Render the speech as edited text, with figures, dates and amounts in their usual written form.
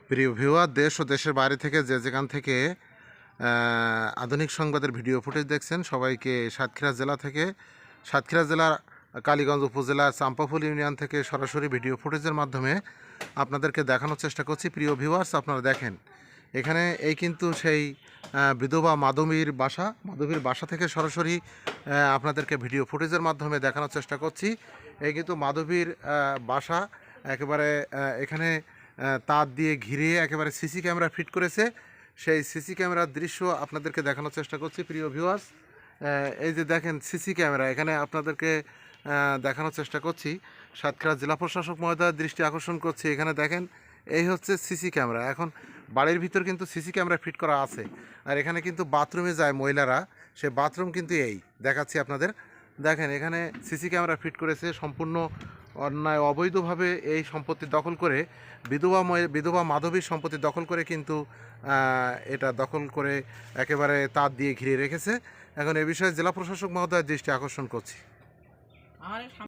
প্রিয় ভিউয়ার, দেশ ও দেশের বাইরে থেকে যে যেখান থেকে আধুনিক সংবাদের ভিডিও ফুটেজ দেখছেন, সবাইকে সাতক্ষীরা জেলার কালীগঞ্জ উপজেলার চাম্পাফুল ইউনিয়ন থেকে সরাসরি ভিডিও ফুটেজের মাধ্যমে আপনাদেরকে দেখানোর চেষ্টা করছি। প্রিয় ভিউয়ার্স, আপনারা দেখেন এখানে এই কিন্তু সেই বিধবা মাধবীর বাসা থেকে সরাসরি আপনাদেরকে ভিডিও ফুটেজের মাধ্যমে দেখানোর চেষ্টা করছি। এই কিন্তু মাধবীর বাসা একেবারে এখানে তার দিয়ে ঘিরে একেবারে সিসি ক্যামেরা ফিট করেছে। সেই সিসি ক্যামেরার দৃশ্য আপনাদেরকে দেখানোর চেষ্টা করছি। প্রিয় ভিউয়ার্স, এই যে দেখেন সিসি ক্যামেরা, এখানে আপনাদেরকে দেখানোর চেষ্টা করছি। সাতক্ষীরা জেলা প্রশাসক মহোদয়ের দৃষ্টি আকর্ষণ করছি। এখানে দেখেন এই হচ্ছে সিসি ক্যামেরা। এখন বাড়ির ভিতর কিন্তু সিসি ক্যামেরা ফিট করা আছে, আর এখানে কিন্তু বাথরুমে যায় মহিলারা, সে বাথরুম কিন্তু এই দেখাচ্ছি আপনাদের। দেখেন এখানে সিসি ক্যামেরা ফিট করেছে। সম্পূর্ণ অন্যায় অবৈধভাবে এই সম্পত্তি দখল করে বিধবা মাধবীর সম্পত্তি দখল করে কিন্তু এটা দখল করে একেবারে তার দিয়ে ঘিরে রেখেছে। এখন এ বিষয়ে জেলা প্রশাসক মহোদয়ের দৃষ্টি আকর্ষণ করছি।